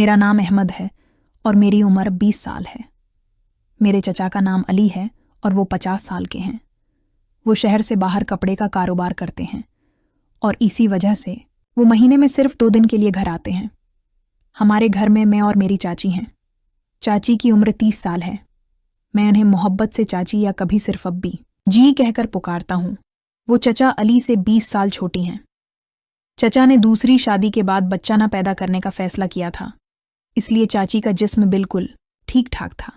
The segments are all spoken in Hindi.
मेरा नाम अहमद है और मेरी उम्र 20 साल है। मेरे चचा का नाम अली है और वो 50 साल के हैं। वो शहर से बाहर कपड़े का कारोबार करते हैं और इसी वजह से वो महीने में सिर्फ 2 दिन के लिए घर आते हैं। हमारे घर में मैं और मेरी चाची हैं। चाची की उम्र 30 साल है। मैं उन्हें मोहब्बत से चाची या कभी सिर्फ अब्बी जी कहकर पुकारता हूँ। वो चचा अली से 20 साल छोटी हैं। चचा ने दूसरी शादी के बाद बच्चा न पैदा करने का फैसला किया था, इसलिए चाची का जिस्म बिल्कुल ठीक ठाक था।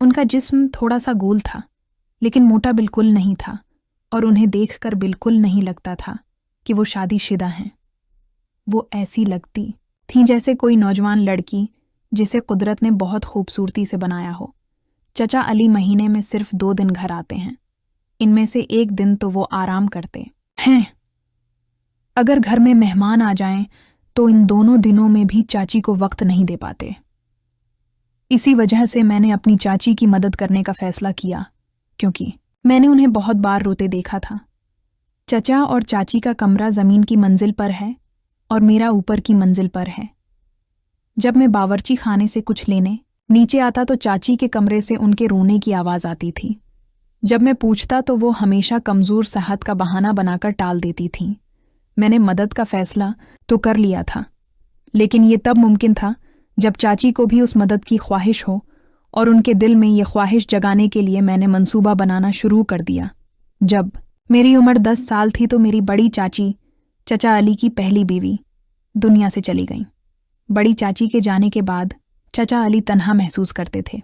उनका जिस्म थोड़ा सा गोल था, लेकिन मोटा बिल्कुल नहीं था और उन्हें देखकर बिल्कुल नहीं लगता था कि वो शादीशुदा हैं। वो ऐसी लगती थीं जैसे कोई नौजवान लड़की जिसे कुदरत ने बहुत खूबसूरती से बनाया हो। चचा अली महीने में सिर्फ 2 दिन घर आते हैं। इनमें से 1 दिन तो वो आराम करते हैं। अगर घर में मेहमान आ जाएं तो इन दोनों दिनों में भी चाची को वक्त नहीं दे पाते। इसी वजह से मैंने अपनी चाची की मदद करने का फैसला किया, क्योंकि मैंने उन्हें बहुत बार रोते देखा था। चचा और चाची का कमरा ज़मीन की मंजिल पर है और मेरा ऊपर की मंजिल पर है। जब मैं बावर्ची खाने से कुछ लेने नीचे आता तो चाची के कमरे से उनके रोने की आवाज़ आती थी। जब मैं पूछता तो वो हमेशा कमज़ोर सेहत का बहाना बनाकर टाल देती थीं। मैंने मदद का फैसला तो कर लिया था, लेकिन ये तब मुमकिन था जब चाची को भी उस मदद की ख्वाहिश हो, और उनके दिल में ये ख्वाहिश जगाने के लिए मैंने मंसूबा बनाना शुरू कर दिया। जब मेरी उम्र 10 साल थी तो मेरी बड़ी चाची, चचा अली की पहली बीवी, दुनिया से चली गई। बड़ी चाची के जाने के बाद चचा अली तन्हा महसूस करते थे।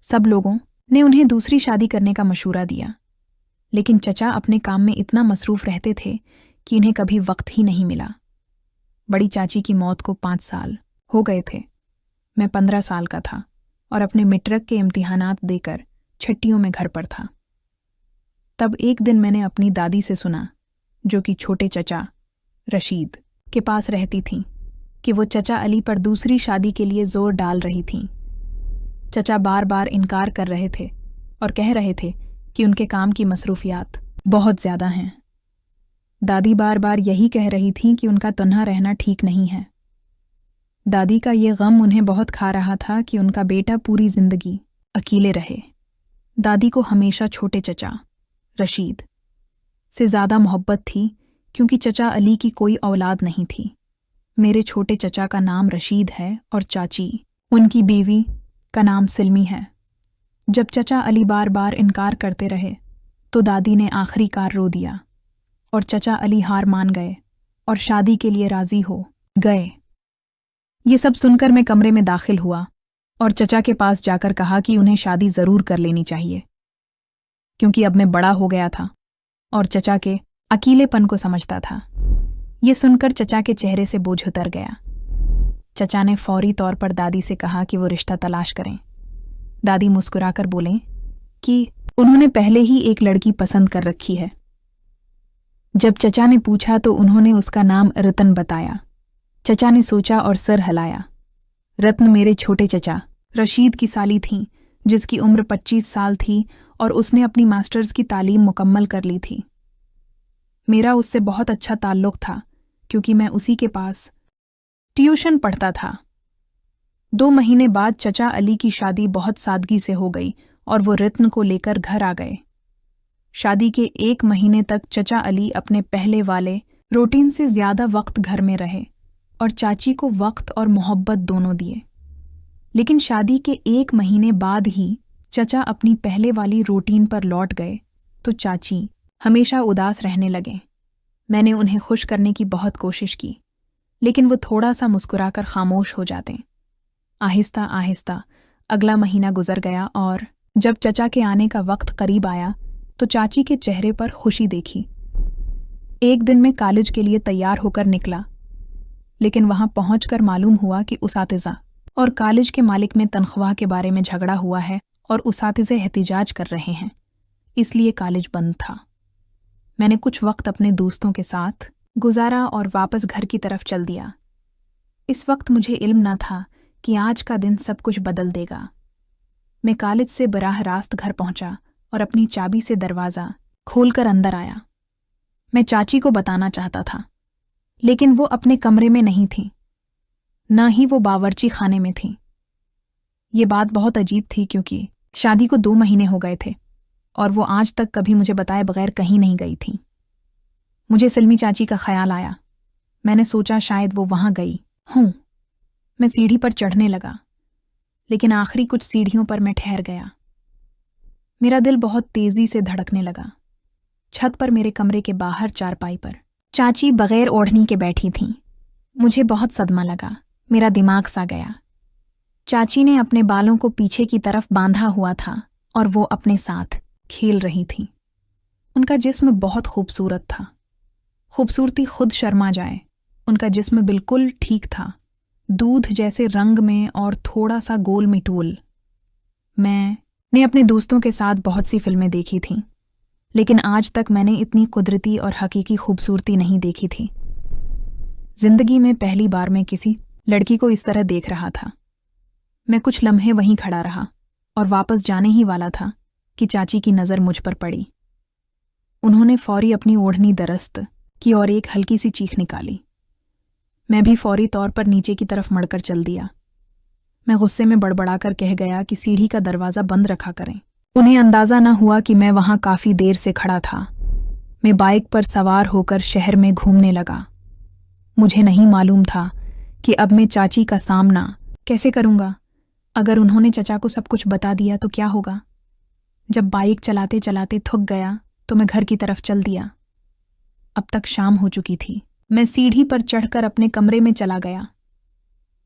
सब लोगों ने उन्हें दूसरी शादी करने का मशूरा दिया, लेकिन चचा अपने काम में इतना मसरूफ़ रहते थे कि उन्हें कभी वक्त ही नहीं मिला। बड़ी चाची की मौत को 5 साल हो गए थे। मैं 15 साल का था और अपने मिट्रक के इम्तिहानात देकर छट्टियों में घर पर था। तब एक दिन मैंने अपनी दादी से सुना, जो कि छोटे चचा रशीद के पास रहती थीं, कि वो चचा अली पर दूसरी शादी के लिए जोर डाल रही थीं। चचा बार बार इनकार कर रहे थे और कह रहे थे कि उनके काम की मसरूफियात बहुत ज़्यादा हैं। दादी बार बार यही कह रही थीं कि उनका तन्हा रहना ठीक नहीं है। दादी का ये गम उन्हें बहुत खा रहा था कि उनका बेटा पूरी जिंदगी अकेले रहे। दादी को हमेशा छोटे चचा रशीद से ज़्यादा मोहब्बत थी, क्योंकि चचा अली की कोई औलाद नहीं थी। मेरे छोटे चचा का नाम रशीद है और चाची, उनकी बीवी, का नाम सिल्मी है। जब चचा अली बार बार इनकार करते रहे तो दादी ने आखिरीकार रो दिया और चचा अली हार मान गए और शादी के लिए राज़ी हो गए। ये सब सुनकर मैं कमरे में दाखिल हुआ और चचा के पास जाकर कहा कि उन्हें शादी ज़रूर कर लेनी चाहिए, क्योंकि अब मैं बड़ा हो गया था और चचा के अकेलेपन को समझता था। ये सुनकर चचा के चेहरे से बोझ उतर गया। चचा ने फौरी तौर पर दादी से कहा कि वो रिश्ता तलाश करें। दादी मुस्कुराकर बोलें कि उन्होंने पहले ही एक लड़की पसंद कर रखी है। जब चचा ने पूछा तो उन्होंने उसका नाम रतन बताया। चचा ने सोचा और सर हिलाया। रत्न मेरे छोटे चचा रशीद की साली थीं, जिसकी उम्र 25 साल थी और उसने अपनी मास्टर्स की तालीम मुकम्मल कर ली थी। मेरा उससे बहुत अच्छा ताल्लुक़ था, क्योंकि मैं उसी के पास ट्यूशन पढ़ता था। 2 महीने बाद चचा अली की शादी बहुत सादगी से हो गई और वो रत्न को लेकर घर आ गए। शादी के 1 महीने तक चचा अली अपने पहले वाले रूटीन से ज़्यादा वक्त घर में रहे और चाची को वक्त और मोहब्बत दोनों दिए। लेकिन शादी के 1 महीने बाद ही चचा अपनी पहले वाली रूटीन पर लौट गए तो चाची हमेशा उदास रहने लगे। मैंने उन्हें खुश करने की बहुत कोशिश की, लेकिन वो थोड़ा सा मुस्कुराकर खामोश हो जाते। आहिस्ता आहिस्ता अगला महीना गुजर गया और जब चचा के आने का वक्त करीब आया तो चाची के चेहरे पर खुशी देखी। एक दिन मैं कॉलेज के लिए तैयार होकर निकला, लेकिन वहां पहुंचकर मालूम हुआ कि उसातिज़ा और कॉलेज के मालिक में तनख्वाह के बारे में झगड़ा हुआ है और उसातिज़े एहतिजाज कर रहे हैं, इसलिए कॉलेज बंद था। मैंने कुछ वक्त अपने दोस्तों के साथ गुजारा और वापस घर की तरफ चल दिया। इस वक्त मुझे इल्म न था कि आज का दिन सब कुछ बदल देगा। मैं कॉलेज से बराह रास्त घर पहुंचा और अपनी चाबी से दरवाज़ा खोलकर अंदर आया। मैं चाची को बताना चाहता था, लेकिन वो अपने कमरे में नहीं थी। न ही वो बावर्ची खाने में थीं। ये बात बहुत अजीब थी क्योंकि शादी को 2 महीने हो गए थे और वो आज तक कभी मुझे बताए बगैर कहीं नहीं गई थी। मुझे सिलमी चाची का ख्याल आया। मैंने सोचा शायद वो वहां गई हूं। मैं सीढ़ी पर चढ़ने लगा, लेकिन आखिरी कुछ सीढ़ियों पर मैं ठहर गया। मेरा दिल बहुत तेजी से धड़कने लगा। छत पर मेरे कमरे के बाहर चारपाई पर चाची बगैर ओढ़नी के बैठी थीं। मुझे बहुत सदमा लगा। मेरा दिमाग सा गया। चाची ने अपने बालों को पीछे की तरफ बांधा हुआ था और वो अपने साथ खेल रही थी। उनका जिस्म बहुत खूबसूरत था। खूबसूरती खुद शर्मा जाए। उनका जिस्म बिल्कुल ठीक था, दूध जैसे रंग में और थोड़ा सा गोल मिटूल। मैंने अपने दोस्तों के साथ बहुत सी फिल्में देखी थीं, लेकिन आज तक मैंने इतनी कुदरती और हकीकी खूबसूरती नहीं देखी थी। जिंदगी में पहली बार मैं किसी लड़की को इस तरह देख रहा था। मैं कुछ लम्हे वहीं खड़ा रहा और वापस जाने ही वाला था कि चाची की नज़र मुझ पर पड़ी। उन्होंने फौरी अपनी ओढ़नी दरस्त की और एक हल्की सी चीख निकाली। मैं भी फौरी तौर पर नीचे की तरफ मड़कर चल दिया। मैं गुस्से में बड़बड़ाकर कह गया कि सीढ़ी का दरवाज़ा बंद रखा करें। उन्हें अंदाज़ा न हुआ कि मैं वहां काफ़ी देर से खड़ा था। मैं बाइक पर सवार होकर शहर में घूमने लगा। मुझे नहीं मालूम था कि अब मैं चाची का सामना कैसे करूंगा। अगर उन्होंने चचा को सब कुछ बता दिया तो क्या होगा। जब बाइक चलाते चलाते थक गया तो मैं घर की तरफ चल दिया। अब तक शाम हो चुकी थी। मैं सीढ़ी पर चढ़कर अपने कमरे में चला गया।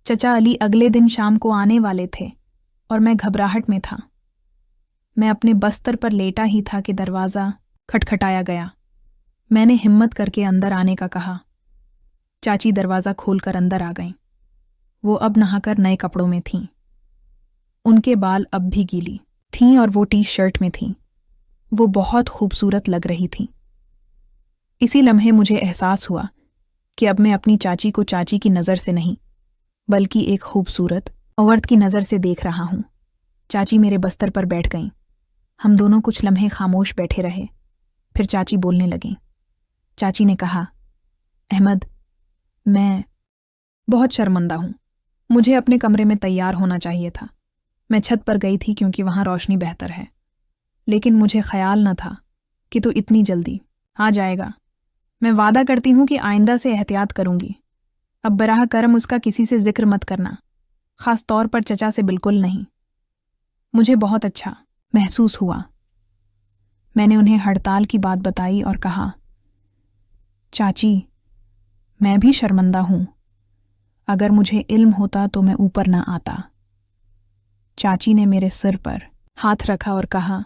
चचा अली अगले दिन शाम को आने वाले थे और मैं घबराहट में था। मैं अपने बस्तर पर लेटा ही था कि दरवाज़ा खटखटाया गया। मैंने हिम्मत करके अंदर आने का कहा। चाची दरवाज़ा खोलकर अंदर आ गईं। वो अब नहाकर नए कपड़ों में थीं। उनके बाल अब भी गीली थीं और वो टी शर्ट में थीं। वो बहुत खूबसूरत लग रही थीं। इसी लम्हे मुझे एहसास हुआ कि अब मैं अपनी चाची को चाची की नज़र से नहीं, बल्कि एक खूबसूरत औरत की नज़र से देख रहा हूं। चाची मेरे बस्तर पर बैठ गईं। हम दोनों कुछ लम्हे खामोश बैठे रहे। फिर चाची बोलने लगीं। चाची ने कहा, अहमद, मैं बहुत शर्मिंदा हूं। मुझे अपने कमरे में तैयार होना चाहिए था। मैं छत पर गई थी क्योंकि वहां रोशनी बेहतर है, लेकिन मुझे ख्याल न था कि तू इतनी जल्दी आ जाएगा। मैं वादा करती हूं कि आइंदा से एहतियात करूंगी। अब बराह करम उसका किसी से जिक्र मत करना, खास तौर पर चचा से बिल्कुल नहीं। मुझे बहुत अच्छा महसूस हुआ। मैंने उन्हें हड़ताल की बात बताई और कहा, चाची, मैं भी शर्मिंदा हूं। अगर मुझे इल्म होता तो मैं ऊपर न आता। चाची ने मेरे सिर पर हाथ रखा और कहा,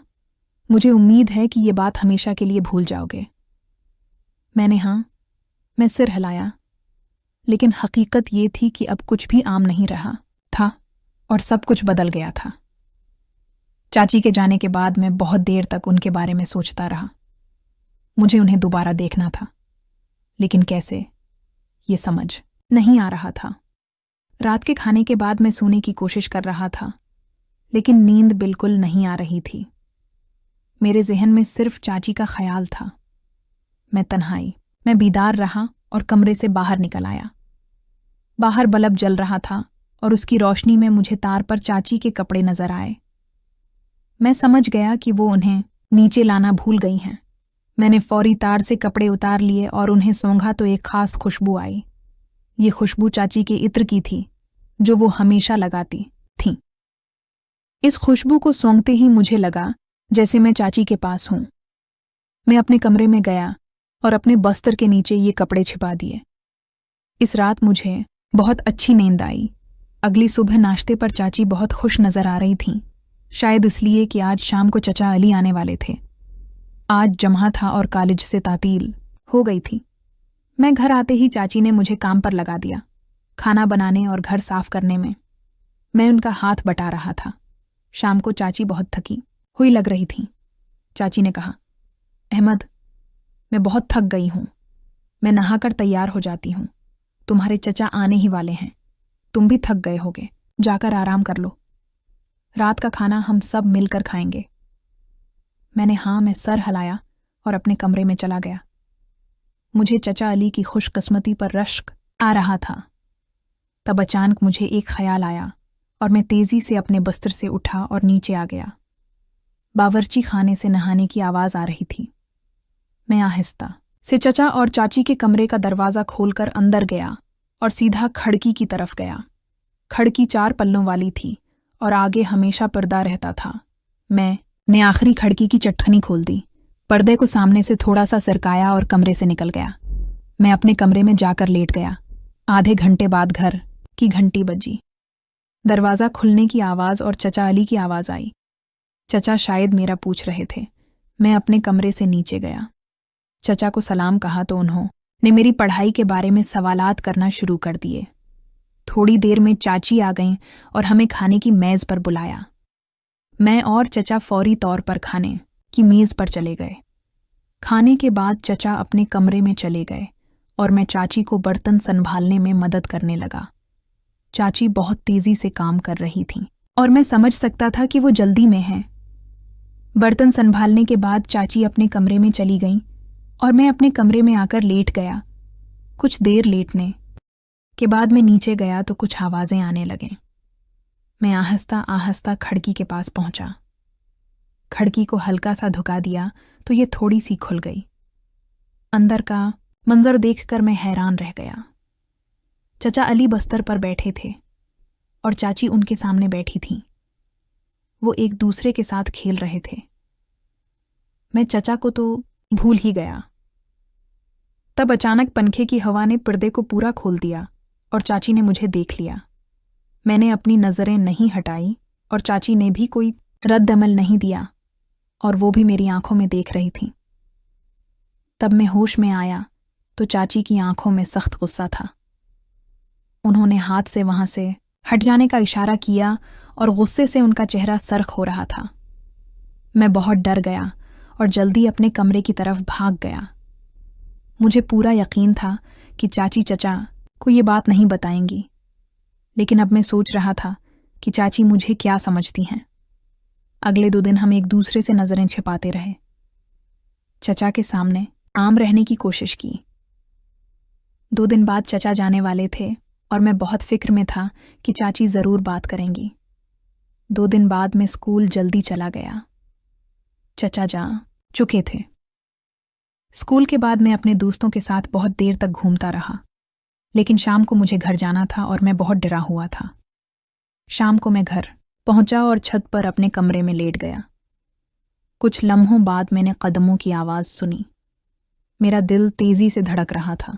मुझे उम्मीद है कि ये बात हमेशा के लिए भूल जाओगे। मैं सिर हिलाया, लेकिन हकीकत ये थी कि अब कुछ भी आम नहीं रहा था और सब कुछ बदल गया था। चाची के जाने के बाद मैं बहुत देर तक उनके बारे में सोचता रहा। मुझे उन्हें दोबारा देखना था, लेकिन कैसे, ये समझ नहीं आ रहा था। रात के खाने के बाद मैं सोने की कोशिश कर रहा था, लेकिन नींद बिल्कुल नहीं आ रही थी। मेरे जहन में सिर्फ चाची का ख्याल था। मैं बीदार रहा और कमरे से बाहर निकल आया। बाहर बल्ब जल रहा था और उसकी रोशनी में मुझे तार पर चाची के कपड़े नजर आए। मैं समझ गया कि वो उन्हें नीचे लाना भूल गई हैं। मैंने फौरी तार से कपड़े उतार लिए और उन्हें सूंघा तो एक खास खुशबू आई। ये खुशबू चाची के इत्र की थी, जो वो हमेशा लगाती थीं। इस खुशबू को सूंघते ही मुझे लगा जैसे मैं चाची के पास हूं। मैं अपने कमरे में गया और अपने बस्तर के नीचे ये कपड़े छिपा दिए। इस रात मुझे बहुत अच्छी नींद आई। अगली सुबह नाश्ते पर चाची बहुत खुश नजर आ रही थीं, शायद इसलिए कि आज शाम को चचा अली आने वाले थे। आज जम्हा था और कॉलेज से तातील हो गई थी। मैं घर आते ही चाची ने मुझे काम पर लगा दिया, खाना बनाने और घर साफ करने में। मैं उनका हाथ बटा रहा था। शाम को चाची बहुत थकी हुई लग रही थी। चाची ने कहा, अहमद, मैं बहुत थक गई हूं। मैं नहाकर तैयार हो जाती हूं। तुम्हारे चचा आने ही वाले हैं। तुम भी थक गए होगे, जाकर आराम कर लो। रात का खाना हम सब मिलकर खाएंगे। मैं सर हिलाया और अपने कमरे में चला गया। मुझे चचा अली की खुशकिस्मती पर रश्क आ रहा था। तब अचानक मुझे एक ख्याल आया और मैं तेजी से अपने बिस्तर से उठा और नीचे आ गया। बावर्ची खाने से नहाने की आवाज़ आ रही थी। मैं आहिस्ता से चचा और चाची के कमरे का दरवाज़ा खोलकर अंदर गया और सीधा खिड़की की तरफ गया। खिड़की 4 पल्लों वाली थी और आगे हमेशा पर्दा रहता था। मैंने आखिरी खिड़की की चटखनी खोल दी, पर्दे को सामने से थोड़ा सा सरकाया और कमरे से निकल गया। मैं अपने कमरे में जाकर लेट गया। आधे घंटे बाद घर की घंटी बजी। दरवाज़ा खुलने की आवाज़ और चचा अली की आवाज़ आई। चचा शायद मेरा पूछ रहे थे। मैं अपने कमरे से नीचे गया। चचा को सलाम कहा तो उन्होंने मेरी पढ़ाई के बारे में सवालात करना शुरू कर दिए। थोड़ी देर में चाची आ गईं और हमें खाने की मेज़ पर बुलाया। मैं और चचा फौरी तौर पर खाने की मेज़ पर चले गए। खाने के बाद चचा अपने कमरे में चले गए और मैं चाची को बर्तन संभालने में मदद करने लगा। चाची बहुत तेज़ी से काम कर रही थीं और मैं समझ सकता था कि वो जल्दी में हैं। बर्तन संभालने के बाद चाची अपने कमरे में चली गईं और मैं अपने कमरे में आकर लेट गया। कुछ देर लेटने के बाद मैं नीचे गया तो कुछ आवाज़ें आने लगें। मैं आहिस्ता आहिस्ता खिड़की के पास पहुंचा। खिड़की को हल्का सा धुका दिया तो ये थोड़ी सी खुल गई। अंदर का मंजर देखकर मैं हैरान रह गया। चचा अली बस्तर पर बैठे थे और चाची उनके सामने बैठी थीं। वो एक दूसरे के साथ खेल रहे थे। मैं चचा को तो भूल ही गया। तब अचानक पंखे की हवा ने पर्दे को पूरा खोल दिया और चाची ने मुझे देख लिया। मैंने अपनी नज़रें नहीं हटाई और चाची ने भी कोई रद्द अमल नहीं दिया और वो भी मेरी आंखों में देख रही थी। तब मैं होश में आया तो चाची की आंखों में सख्त गुस्सा था। उन्होंने हाथ से वहां से हट जाने का इशारा किया और गुस्से से उनका चेहरा सरख हो रहा था। मैं बहुत डर गया और जल्दी अपने कमरे की तरफ भाग गया। मुझे पूरा यकीन था कि चाची चचा को ये बात नहीं बताएंगी, लेकिन अब मैं सोच रहा था कि चाची मुझे क्या समझती हैं। अगले 2 दिन हम एक दूसरे से नज़रें छिपाते रहे। चचा के सामने आम रहने की कोशिश की। 2 दिन बाद चचा जाने वाले थे और मैं बहुत फिक्र में था कि चाची ज़रूर बात करेंगी। 2 दिन बाद मैं स्कूल जल्दी चला गया। चचा जा चुके थे। स्कूल के बाद मैं अपने दोस्तों के साथ बहुत देर तक घूमता रहा, लेकिन शाम को मुझे घर जाना था और मैं बहुत डरा हुआ था। शाम को मैं घर पहुंचा और छत पर अपने कमरे में लेट गया। कुछ लम्हों बाद मैंने कदमों की आवाज़ सुनी। मेरा दिल तेज़ी से धड़क रहा था।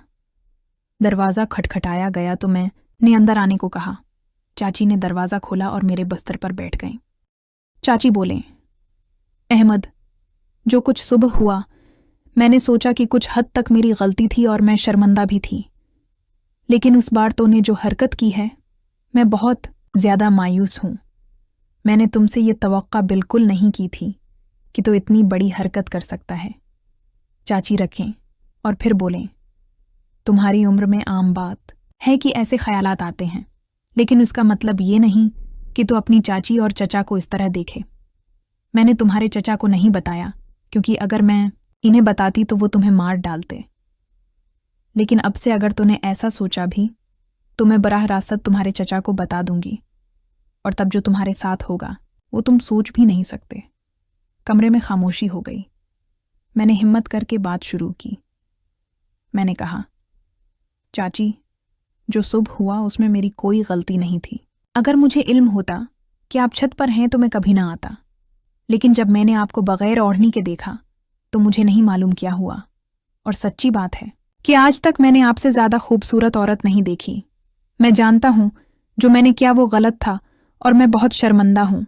दरवाज़ा खटखटाया गया तो मैंने अंदर आने को कहा। चाची ने दरवाज़ा खोला और मेरे बिस्तर पर बैठ गईं। चाची बोले, अहमद, जो कुछ सुबह हुआ मैंने सोचा कि कुछ हद तक मेरी गलती थी और मैं शर्मिंदा भी थी, लेकिन उस बार तूने जो हरकत की है मैं बहुत ज़्यादा मायूस हूँ। मैंने तुमसे ये तवक्का बिल्कुल नहीं की थी कि तू इतनी बड़ी हरकत कर सकता है। चाची रखें और फिर बोलें, तुम्हारी उम्र में आम बात है कि ऐसे ख्यालात आते हैं, लेकिन उसका मतलब ये नहीं कि तू अपनी चाची और चचा को इस तरह देखे। मैंने तुम्हारे चचा को नहीं बताया क्योंकि अगर मैं इन्हें बताती तो वो तुम्हें मार डालते, लेकिन अब से अगर तूने ऐसा सोचा भी तो मैं बराह रास्त तुम्हारे चचा को बता दूंगी और तब जो तुम्हारे साथ होगा वो तुम सोच भी नहीं सकते। कमरे में खामोशी हो गई। मैंने हिम्मत करके बात शुरू की। मैंने कहा, चाची, जो सुबह हुआ उसमें मेरी कोई गलती नहीं थी। अगर मुझे इल्म होता कि आप छत पर हैं तो मैं कभी ना आता, लेकिन जब मैंने आपको बगैर ओढ़नी के देखा तो मुझे नहीं मालूम क्या हुआ। और सच्ची बात है कि आज तक मैंने आपसे ज़्यादा खूबसूरत औरत नहीं देखी। मैं जानता हूँ जो मैंने किया वो गलत था और मैं बहुत शर्मिंदा हूँ।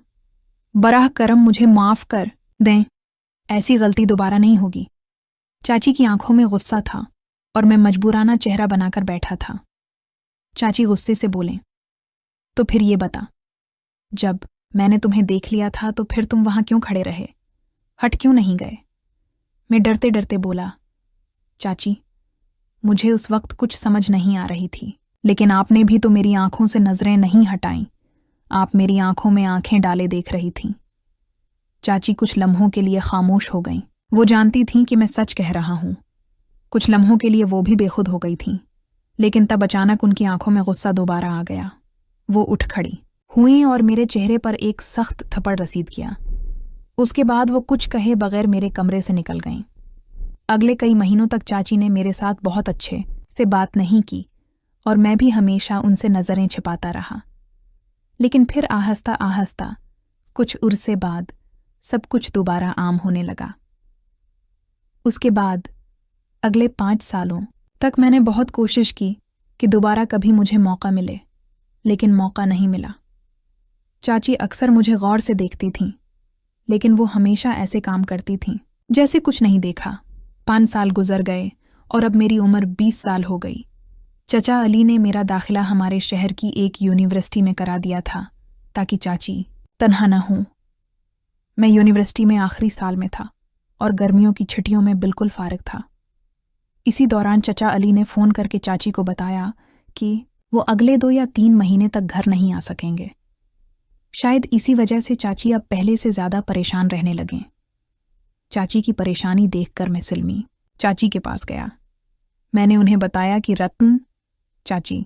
बराह करम मुझे माफ़ कर दें, ऐसी गलती दोबारा नहीं होगी। चाची की आंखों में गुस्सा था और मैं मजबूराना चेहरा बनाकर बैठा था। चाची गुस्से से बोले, तो फिर ये बता, जब मैंने तुम्हें देख लिया था तो फिर तुम वहां क्यों खड़े रहे, हट क्यों नहीं गए? मैं डरते डरते बोला, चाची, मुझे उस वक्त कुछ समझ नहीं आ रही थी, लेकिन आपने भी तो मेरी आंखों से नजरें नहीं हटाईं। आप मेरी आंखों में आंखें डाले देख रही थीं। चाची कुछ लम्हों के लिए खामोश हो गईं। वो जानती थीं कि मैं सच कह रहा हूं। कुछ लम्हों के लिए वो भी बेखुद हो गई थीं, लेकिन तब अचानक उनकी आंखों में गुस्सा दोबारा आ गया। वो उठ खड़ी हुई और मेरे चेहरे पर एक सख्त थप्पड़ रसीद किया। उसके बाद वो कुछ कहे बगैर मेरे कमरे से निकल गईं। अगले कई महीनों तक चाची ने मेरे साथ बहुत अच्छे से बात नहीं की और मैं भी हमेशा उनसे नज़रें छिपाता रहा। लेकिन फिर आहिस्ता आहिस्ता कुछ उर्से बाद सब कुछ दोबारा आम होने लगा। उसके बाद अगले 5 सालों तक मैंने बहुत कोशिश की कि दोबारा कभी मुझे मौका मिले, लेकिन मौका नहीं मिला। चाची अक्सर मुझे गौर से देखती थीं, लेकिन वो हमेशा ऐसे काम करती थीं जैसे कुछ नहीं देखा। 5 साल गुजर गए और अब मेरी उम्र 20 साल हो गई। चचा अली ने मेरा दाखिला हमारे शहर की एक यूनिवर्सिटी में करा दिया था ताकि चाची तन्हा न हो। मैं यूनिवर्सिटी में आखिरी साल में था और गर्मियों की छुट्टियों में बिल्कुल फारिग था। इसी दौरान चचा अली ने फ़ोन करके चाची को बताया कि वो अगले 2 या 3 महीने तक घर नहीं आ सकेंगे। शायद इसी वजह से चाची अब पहले से ज़्यादा परेशान रहने लगें। चाची की परेशानी देखकर मैं सिल्मी चाची के पास गया। मैंने उन्हें बताया कि रत्न चाची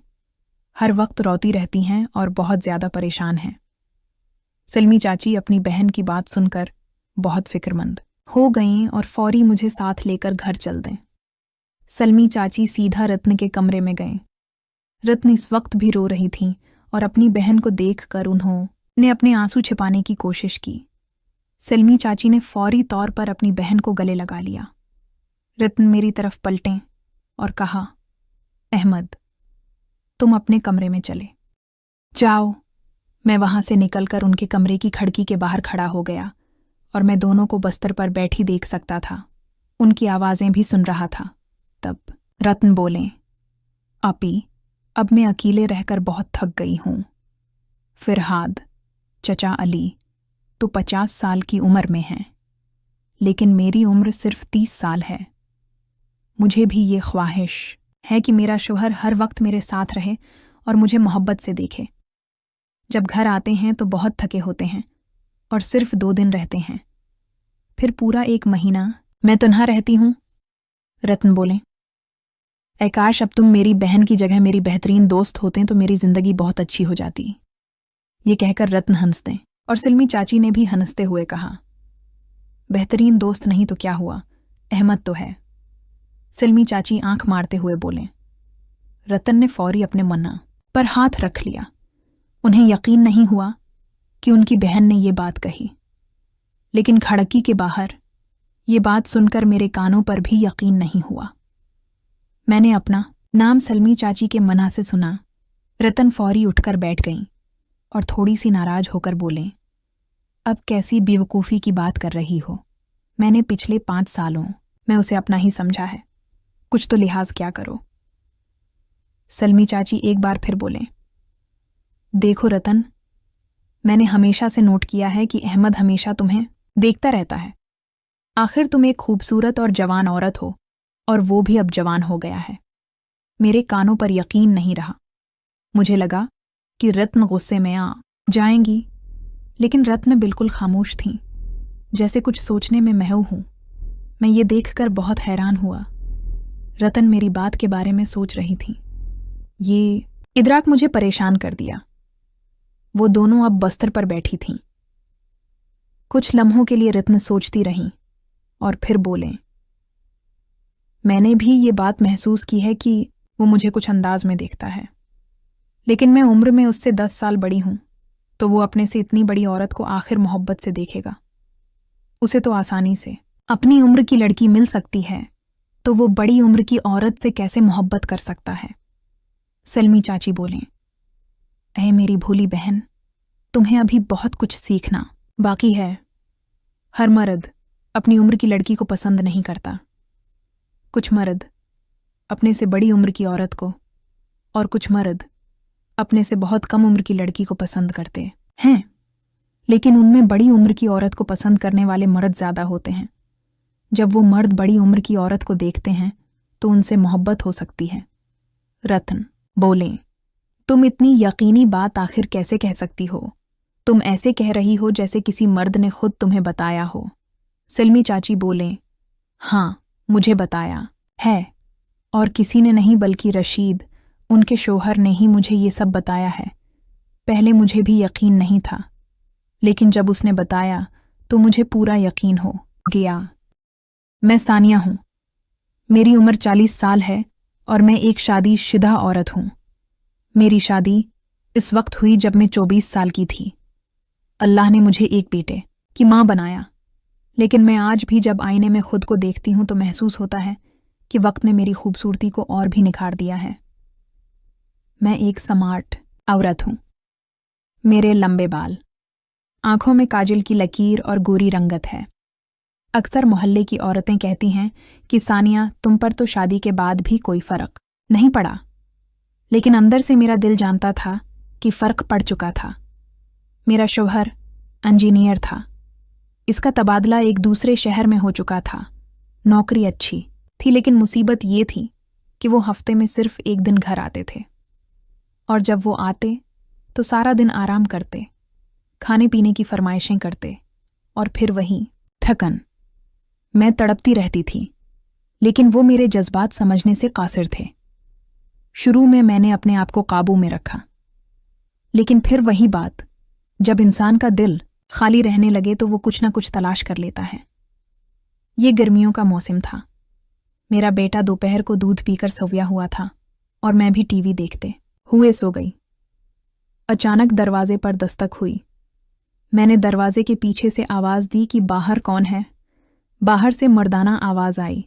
हर वक्त रोती रहती हैं और बहुत ज़्यादा परेशान हैं। सिल्मी चाची अपनी बहन की बात सुनकर बहुत फिक्रमंद हो गईं और फौरी मुझे साथ लेकर घर चल दें। सलमी चाची सीधा रत्न के कमरे में गए। रत्न इस वक्त भी रो रही थीं और अपनी बहन को देखकर उन्होंने अपने आंसू छिपाने की कोशिश की। सलमी चाची ने फौरी तौर पर अपनी बहन को गले लगा लिया। रत्न मेरी तरफ पलटें और कहा, अहमद, तुम अपने कमरे में चले जाओ। मैं वहां से निकलकर उनके कमरे की खिड़की के बाहर खड़ा हो गया और मैं दोनों को बस्तर पर बैठी देख सकता था। उनकी आवाज़ें भी सुन रहा था। तब रत्न बोले, आपी, अब मैं अकेले रहकर बहुत थक गई हूं। फिरहाद, चचा अली तो 50 साल की उम्र में हैं, लेकिन मेरी उम्र सिर्फ 30 साल है। मुझे भी ये ख्वाहिश है कि मेरा शौहर हर वक्त मेरे साथ रहे और मुझे मोहब्बत से देखे। जब घर आते हैं तो बहुत थके होते हैं और सिर्फ 2 दिन रहते हैं, फिर पूरा 1 महीना मैं तन्हा रहती हूं। रत्न बोले, ऐ काश अब तुम मेरी बहन की जगह मेरी बेहतरीन दोस्त होते तो मेरी जिंदगी बहुत अच्छी हो जाती। ये कहकर रत्न हंस दें और सिल्मी चाची ने भी हंसते हुए कहा, बेहतरीन दोस्त नहीं तो क्या हुआ, अहमद तो है। सिल्मी चाची आंख मारते हुए बोले। रतन ने फौरी अपने मन्ना पर हाथ रख लिया। उन्हें यकीन नहीं हुआ कि उनकी बहन ने ये बात कही, लेकिन खिड़की के बाहर ये बात सुनकर मेरे कानों पर भी यकीन नहीं हुआ। मैंने अपना नाम सलमी चाची के मना से सुना। रतन फौरी उठकर बैठ गईं और थोड़ी सी नाराज होकर बोले, अब कैसी बेवकूफ़ी की बात कर रही हो। मैंने पिछले 5 सालों में उसे अपना ही समझा है, कुछ तो लिहाज क्या करो। सलमी चाची एक बार फिर बोले, देखो रतन, मैंने हमेशा से नोट किया है कि अहमद हमेशा तुम्हें देखता रहता है। आखिर तुम एक खूबसूरत और जवान औरत हो और वो भी अब जवान हो गया है। मेरे कानों पर यकीन नहीं रहा। मुझे लगा कि रत्न गुस्से में आ जाएंगी, लेकिन रत्न बिल्कुल खामोश थीं, जैसे कुछ सोचने में महू हूं। मैं ये देखकर बहुत हैरान हुआ। रतन मेरी बात के बारे में सोच रही थीं। ये इदराक मुझे परेशान कर दिया। वो दोनों अब बस्तर पर बैठी थीं। कुछ लम्हों के लिए रत्न सोचती रहीं और फिर बोले, मैंने भी ये बात महसूस की है कि वो मुझे कुछ अंदाज में देखता है, लेकिन मैं उम्र में उससे 10 साल बड़ी हूं, तो वो अपने से इतनी बड़ी औरत को आखिर मोहब्बत से देखेगा। उसे तो आसानी से अपनी उम्र की लड़की मिल सकती है, तो वो बड़ी उम्र की औरत से कैसे मोहब्बत कर सकता है। सलमी चाची बोले, ऐ मेरी भोली बहन, तुम्हें अभी बहुत कुछ सीखना बाकी है। हर मर्द अपनी उम्र की लड़की को पसंद नहीं करता। कुछ मर्द अपने से बड़ी उम्र की औरत को और कुछ मर्द अपने से बहुत कम उम्र की लड़की को पसंद करते हैं, लेकिन उनमें बड़ी उम्र की औरत को पसंद करने वाले मर्द ज़्यादा होते हैं। जब वो मर्द बड़ी उम्र की औरत को देखते हैं तो उनसे मोहब्बत हो सकती है। रतन बोले, तुम इतनी यकीनी बात आखिर कैसे कह सकती हो? तुम ऐसे कह रही हो जैसे किसी मर्द ने खुद तुम्हें बताया हो। सलमी चाची बोले, हाँ, मुझे बताया है, और किसी ने नहीं बल्कि रशीद उनके शौहर ने ही मुझे ये सब बताया है। पहले मुझे भी यकीन नहीं था, लेकिन जब उसने बताया तो मुझे पूरा यकीन हो गया। मैं सानिया हूं। मेरी उम्र 40 साल है और मैं एक शादीशुदा औरत हूं। मेरी शादी इस वक्त हुई जब मैं 24 साल की थी। अल्लाह ने मुझे एक बेटे की मां बनाया, लेकिन मैं आज भी जब आईने में खुद को देखती हूं तो महसूस होता है कि वक्त ने मेरी खूबसूरती को और भी निखार दिया है। मैं एक स्मार्ट औरत हूं। मेरे लंबे बाल, आंखों में काजल की लकीर और गोरी रंगत है। अक्सर मोहल्ले की औरतें कहती हैं कि सानिया, तुम पर तो शादी के बाद भी कोई फर्क नहीं पड़ा, लेकिन अंदर से मेरा दिल जानता था कि फर्क पड़ चुका था। मेरा शौहर इंजीनियर था। इसका तबादला एक दूसरे शहर में हो चुका था। नौकरी अच्छी थी, लेकिन मुसीबत ये थी कि वो हफ्ते में सिर्फ एक दिन घर आते थे, और जब वो आते तो सारा दिन आराम करते, खाने पीने की फरमाइशें करते और फिर वही थकन। मैं तड़पती रहती थी, लेकिन वो मेरे जज्बात समझने से कासिर थे। शुरू में मैंने अपने आप को काबू में रखा, लेकिन फिर वही बात, जब इंसान का दिल खाली रहने लगे तो वो कुछ ना कुछ तलाश कर लेता है। ये गर्मियों का मौसम था। मेरा बेटा दोपहर को दूध पीकर सोया हुआ था और मैं भी टीवी देखते हुए सो गई। अचानक दरवाजे पर दस्तक हुई। मैंने दरवाजे के पीछे से आवाज दी कि बाहर कौन है। बाहर से मर्दाना आवाज आई,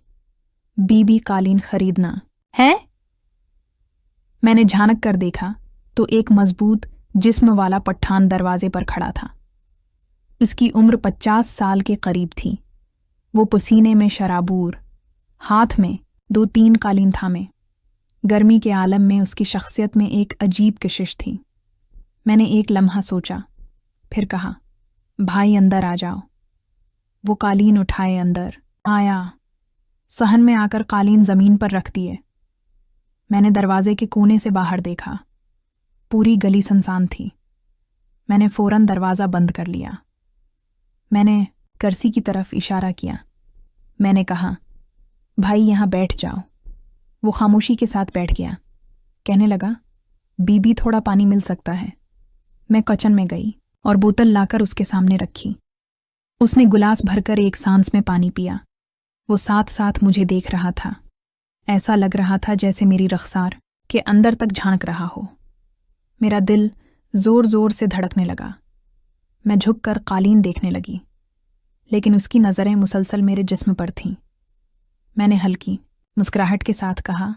बीबी कालीन खरीदना है। मैंने झांक कर देखा तो एक मजबूत जिस्म वाला पठान दरवाजे पर खड़ा था। उसकी उम्र 50 साल के करीब थी। वो पसीने में शराबूर, हाथ में 2-3 कालीन थामे। गर्मी के आलम में उसकी शख्सियत में एक अजीब कशिश थी। मैंने एक लम्हा सोचा, फिर कहा, भाई अंदर आ जाओ। वो कालीन उठाए अंदर आया। सहन में आकर कालीन जमीन पर रख दिए। मैंने दरवाजे के कोने से बाहर देखा। पूरी गली सुनसान थी। मैंने फौरन दरवाज़ा बंद कर लिया। मैंने कर्सी की तरफ इशारा किया। मैंने कहा, भाई यहाँ बैठ जाओ। वो खामोशी के साथ बैठ गया। कहने लगा, बीबी थोड़ा पानी मिल सकता है। मैं किचन में गई और बोतल लाकर उसके सामने रखी। उसने गिलास भरकर एक सांस में पानी पिया। वो साथ साथ मुझे देख रहा था। ऐसा लग रहा था जैसे मेरी रख्सार के अंदर तक झांक रहा हो। मेरा दिल जोर जोर से धड़कने लगा। मैं झुककर कालीन देखने लगी, लेकिन उसकी नज़रें मुसलसल मेरे जिस्म पर थीं। मैंने हल्की मुस्कुराहट के साथ कहा,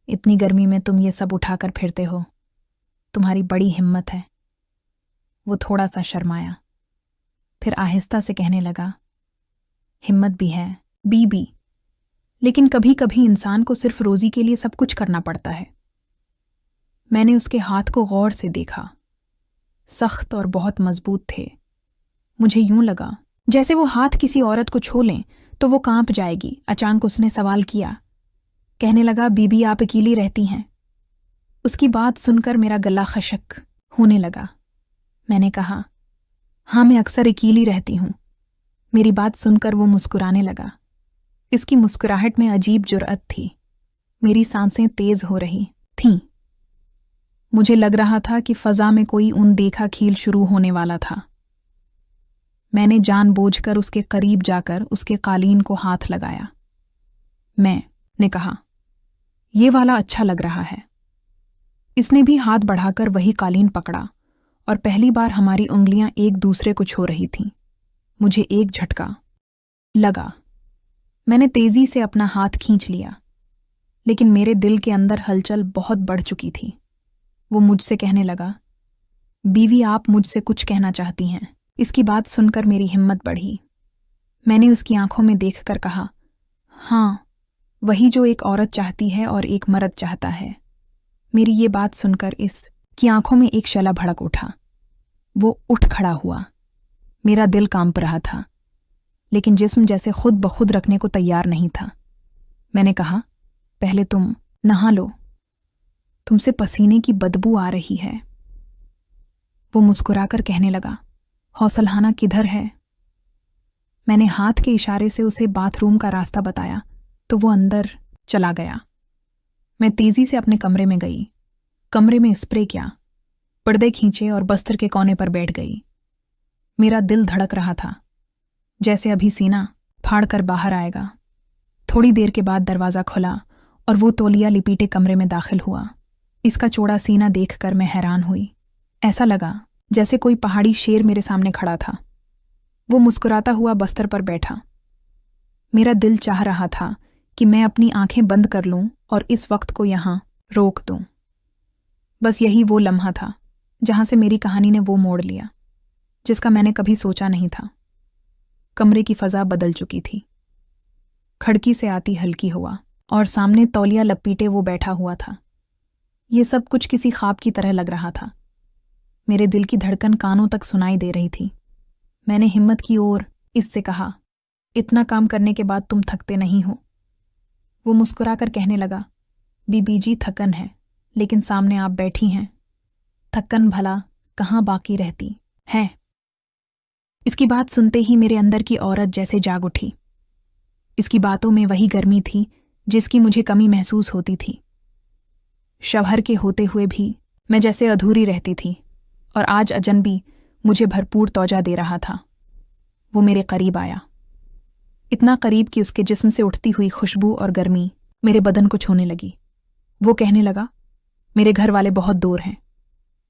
इतनी गर्मी में तुम ये सब उठाकर फिरते हो, तुम्हारी बड़ी हिम्मत है। वो थोड़ा सा शर्माया, फिर आहिस्ता से कहने लगा, हिम्मत भी है बीबी, लेकिन कभी कभी इंसान को सिर्फ रोजी के लिए सब कुछ करना पड़ता है। मैंने उसके हाथ को गौर से देखा। सख्त और बहुत मजबूत थे। मुझे यूं लगा जैसे वो हाथ किसी औरत को छू लें तो वो कांप जाएगी। अचानक उसने सवाल किया। कहने लगा, बीबी आप अकेली रहती हैं? उसकी बात सुनकर मेरा गला खशक होने लगा। मैंने कहा, हाँ, मैं अक्सर अकेली रहती हूं। मेरी बात सुनकर वो मुस्कुराने लगा। इसकी मुस्कुराहट में अजीब जुर्अत थी। मेरी सांसें तेज हो रही थीं। मुझे लग रहा था कि फजा में कोई अनदेखा खेल शुरू होने वाला था। मैंने जानबूझकर उसके करीब जाकर उसके कालीन को हाथ लगाया। मैंने कहा, ये वाला अच्छा लग रहा है। इसने भी हाथ बढ़ाकर वही कालीन पकड़ा और पहली बार हमारी उंगलियां एक दूसरे को छू रही थीं। मुझे एक झटका लगा। मैंने तेजी से अपना हाथ खींच लिया, लेकिन मेरे दिल के अंदर हलचल बहुत बढ़ चुकी थी। वो मुझसे कहने लगा, बीवी आप मुझसे कुछ कहना चाहती हैं? इसकी बात सुनकर मेरी हिम्मत बढ़ी। मैंने उसकी आंखों में देखकर कहा, हाँ, वही जो एक औरत चाहती है और एक मर्द चाहता है। मेरी ये बात सुनकर इसकी आंखों में एक शला भड़क उठा। वो उठ खड़ा हुआ। मेरा दिल कांप रहा था, लेकिन जिस्म जैसे खुद ब खुद रखने को तैयार नहीं था। मैंने कहा, पहले तुम नहा लो, तुमसे पसीने की बदबू आ रही है। वो मुस्कुराकर कहने लगा, हौसलखाना किधर है? मैंने हाथ के इशारे से उसे बाथरूम का रास्ता बताया तो वो अंदर चला गया। मैं तेजी से अपने कमरे में गई। कमरे में स्प्रे किया, पर्दे खींचे और बस्तर के कोने पर बैठ गई। मेरा दिल धड़क रहा था, जैसे अभी सीना फाड़कर बाहर आएगा। थोड़ी देर के बाद दरवाज़ा खुला और वो तौलिया लिपीटे कमरे में दाखिल हुआ। इसका चौड़ा सीना देखकर मैं हैरान हुई। ऐसा लगा जैसे कोई पहाड़ी शेर मेरे सामने खड़ा था। वो मुस्कुराता हुआ बस्तर पर बैठा। मेरा दिल चाह रहा था कि मैं अपनी आंखें बंद कर लूं और इस वक्त को यहां रोक दूं। बस यही वो लम्हा था जहां से मेरी कहानी ने वो मोड़ लिया जिसका मैंने कभी सोचा नहीं था। कमरे की फजा बदल चुकी थी। खिड़की से आती हल्की हवा और सामने तौलिया लपेटे वो बैठा हुआ था। ये सब कुछ किसी ख्वाब की तरह लग रहा था। मेरे दिल की धड़कन कानों तक सुनाई दे रही थी। मैंने हिम्मत की और इससे कहा, इतना काम करने के बाद तुम थकते नहीं हो? वो मुस्कुराकर कहने लगा, बीबी जी थकन है, लेकिन सामने आप बैठी हैं। थकन भला कहाँ बाकी रहती है। इसकी बात सुनते ही मेरे अंदर की औरत जैसे जाग उठी। इसकी बातों में वही गर्मी थी जिसकी मुझे कमी महसूस होती थी। शवहर के होते हुए भी मैं जैसे अधूरी रहती थी और आज अजनबी मुझे भरपूर तौजा दे रहा था। वो मेरे करीब आया, इतना करीब कि उसके जिस्म से उठती हुई खुशबू और गर्मी मेरे बदन को छूने लगी। वो कहने लगा, मेरे घर वाले बहुत दूर हैं,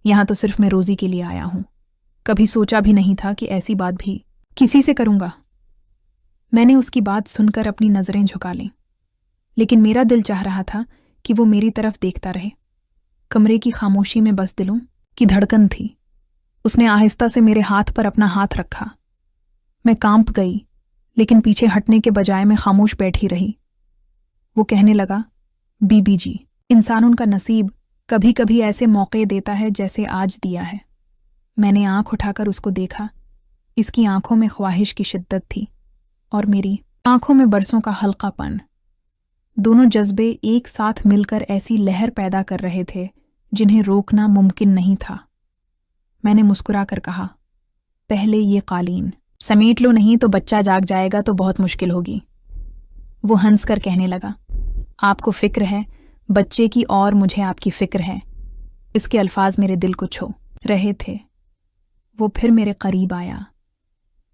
यहां तो सिर्फ मैं रोजी के लिए आया हूं। कभी सोचा भी नहीं था कि ऐसी बात भी किसी से करूंगा। मैंने उसकी बात सुनकर अपनी नजरें झुका लीं, लेकिन मेरा दिल चाह रहा था कि वो मेरी तरफ देखता रहे। कमरे की खामोशी में बस दिलों की धड़कन थी। उसने आहिस्ता से मेरे हाथ पर अपना हाथ रखा। मैं कांप गई, लेकिन पीछे हटने के बजाय मैं खामोश बैठी रही। वो कहने लगा, बीबी जी, इंसान उनका नसीब कभी कभी ऐसे मौके देता है जैसे आज दिया है। मैंने आंख उठाकर उसको देखा। इसकी आंखों में ख्वाहिश की शिद्दत थी और मेरी आंखों में बरसों का हल्कापन। दोनों जज्बे एक साथ मिलकर ऐसी लहर पैदा कर रहे थे जिन्हें रोकना मुमकिन नहीं था। मैंने मुस्कुराकर कहा, पहले ये कालीन समेट लो, नहीं तो बच्चा जाग जाएगा तो बहुत मुश्किल होगी। वो हंसकर कहने लगा, आपको फिक्र है बच्चे की और मुझे आपकी फिक्र है। इसके अल्फाज मेरे दिल को छू रहे थे। वो फिर मेरे करीब आया।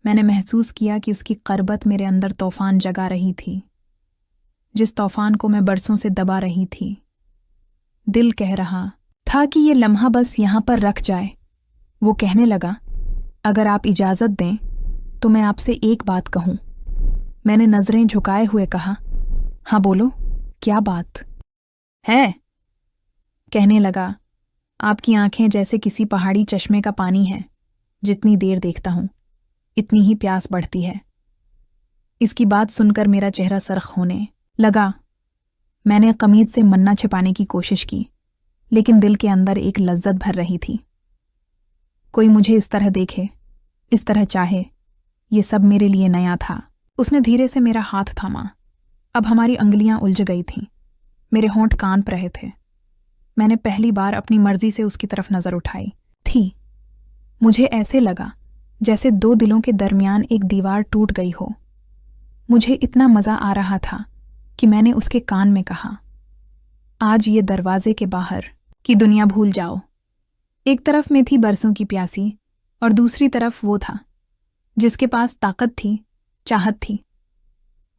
मैंने महसूस किया कि उसकी करबत मेरे अंदर तूफान जगा रही थी, जिस तूफान को मैं बरसों से दबा रही थी। दिल कह रहा था कि ये लम्हा बस यहां पर रख जाए। वो कहने लगा, अगर आप इजाजत दें तो मैं आपसे एक बात कहूं। मैंने नजरें झुकाए हुए कहा, हाँ बोलो, क्या बात है? कहने लगा, आपकी आंखें जैसे किसी पहाड़ी चश्मे का पानी है। जितनी देर देखता हूं इतनी ही प्यास बढ़ती है। इसकी बात सुनकर मेरा चेहरा सरख होने लगा। मैंने कमीज से मन्ना छिपाने की कोशिश की, लेकिन दिल के अंदर एक लज्जत भर रही थी। कोई मुझे इस तरह देखे, इस तरह चाहे, ये सब मेरे लिए नया था। उसने धीरे से मेरा हाथ थामा। अब हमारी अंगुलियां उलझ गई थीं। मेरे होंठ कांप रहे थे। मैंने पहली बार अपनी मर्जी से उसकी तरफ नजर उठाई थी। मुझे ऐसे लगा जैसे दो दिलों के दरमियान एक दीवार टूट गई हो। मुझे इतना मजा आ रहा था कि मैंने उसके कान में कहा, आज ये दरवाजे के बाहर की दुनिया भूल जाओ। एक तरफ में थी बरसों की प्यासी और दूसरी तरफ वो था जिसके पास ताकत थी, चाहत थी।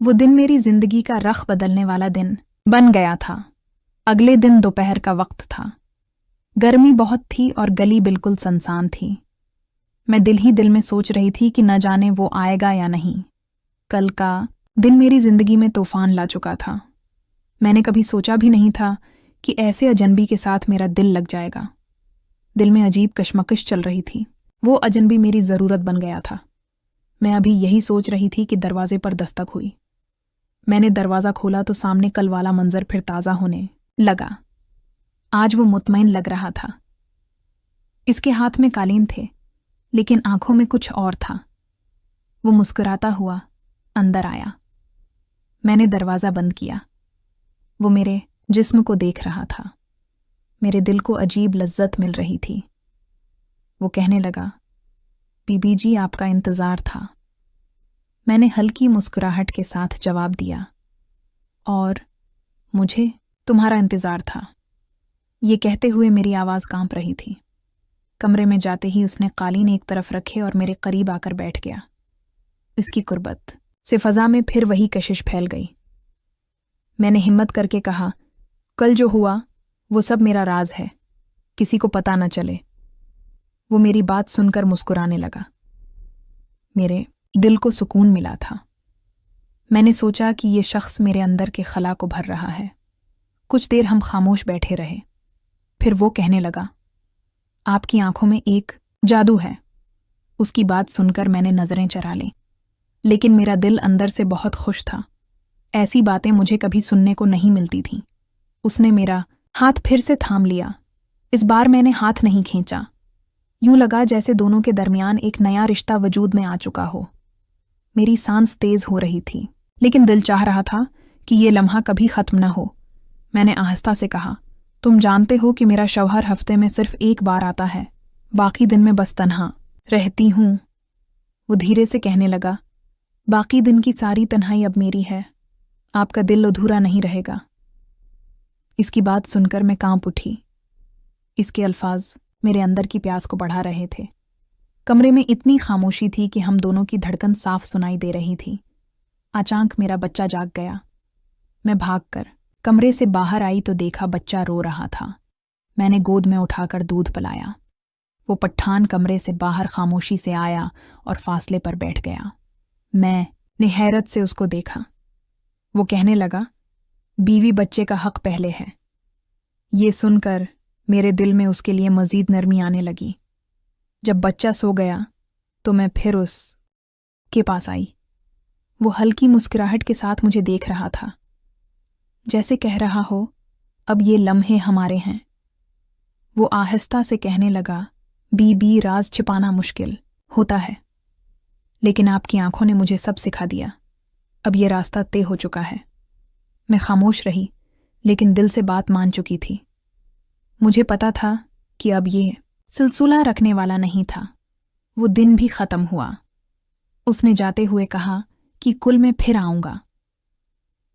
वो दिन मेरी जिंदगी का रख बदलने वाला दिन बन गया था। अगले दिन दोपहर का वक्त था। गर्मी बहुत थी और गली बिल्कुल सुनसान थी। मैं दिल ही दिल में सोच रही थी कि न जाने वो आएगा या नहीं। कल का दिन मेरी जिंदगी में तूफान ला चुका था। मैंने कभी सोचा भी नहीं था कि ऐसे अजनबी के साथ मेरा दिल लग जाएगा। दिल में अजीब कशमकश चल रही थी। वो अजनबी मेरी ज़रूरत बन गया था। मैं अभी यही सोच रही थी कि दरवाजे पर दस्तक हुई। मैंने दरवाज़ा खोला तो सामने कल वाला मंजर फिर ताज़ा होने लगा। आज वो मुतमईन लग रहा था। इसके हाथ में कालीन थे, लेकिन आंखों में कुछ और था। वो मुस्कुराता हुआ अंदर आया। मैंने दरवाज़ा बंद किया। वो मेरे जिस्म को देख रहा था। मेरे दिल को अजीब लज्जत मिल रही थी। वो कहने लगा, बीबी जी, आपका इंतज़ार था। मैंने हल्की मुस्कुराहट के साथ जवाब दिया, और मुझे तुम्हारा इंतज़ार था। ये कहते हुए मेरी आवाज़ कांप रही थी। कमरे में जाते ही उसने कालीन एक तरफ रखे और मेरे करीब आकर बैठ गया। उसकी कुर्बत से फ़ज़ा में फिर वही कशिश फैल गई। मैंने हिम्मत करके कहा, कल जो हुआ वो सब मेरा राज है, किसी को पता न चले। वो मेरी बात सुनकर मुस्कुराने लगा। मेरे दिल को सुकून मिला था। मैंने सोचा कि ये शख्स मेरे अंदर के खला को भर रहा है। कुछ देर हम खामोश बैठे रहे। फिर वो कहने लगा, आपकी आंखों में एक जादू है। उसकी बात सुनकर मैंने नज़रें चरा लीं, लेकिन मेरा दिल अंदर से बहुत खुश था। ऐसी बातें मुझे कभी सुनने को नहीं मिलती थीं। उसने मेरा हाथ फिर से थाम लिया। इस बार मैंने हाथ नहीं खींचा। यूं लगा जैसे दोनों के दरमियान एक नया रिश्ता वजूद में आ चुका हो। मेरी सांस तेज हो रही थी, लेकिन दिल चाह रहा था कि ये लम्हा कभी ख़त्म न हो। मैंने आहिस्ता से कहा, तुम जानते हो कि मेरा शौहर हफ्ते में सिर्फ एक बार आता है, बाकी दिन में बस तन्हा रहती हूँ। वो धीरे से कहने लगा, बाकी दिन की सारी तन्हाई अब मेरी है। आपका दिल अधूरा नहीं रहेगा। इसकी बात सुनकर मैं कांप उठी। इसके अल्फाज मेरे अंदर की प्यास को बढ़ा रहे थे। कमरे में इतनी खामोशी थी कि हम दोनों की धड़कन साफ सुनाई दे रही थी। अचानक मेरा बच्चा जाग गया। मैं भागकर कमरे से बाहर आई तो देखा बच्चा रो रहा था। मैंने गोद में उठाकर दूध पिलाया। वो पठान कमरे से बाहर खामोशी से आया और फासले पर बैठ गया। मैंने हैरत से उसको देखा। वो कहने लगा, बीवी बच्चे का हक पहले है। ये सुनकर मेरे दिल में उसके लिए मजीद नरमी आने लगी। जब बच्चा सो गया तो मैं फिर उसके पास आई। वो हल्की मुस्कुराहट के साथ मुझे देख रहा था, जैसे कह रहा हो, अब ये लम्हे हमारे हैं। वो आहिस्ता से कहने लगा, बीबी राज छिपाना मुश्किल होता है, लेकिन आपकी आंखों ने मुझे सब सिखा दिया। अब ये रास्ता तय हो चुका है। मैं खामोश रही, लेकिन दिल से बात मान चुकी थी। मुझे पता था कि अब ये सिलसिला रखने वाला नहीं था। वो दिन भी ख़त्म हुआ। उसने जाते हुए कहा कि कुल में फिर आऊँगा।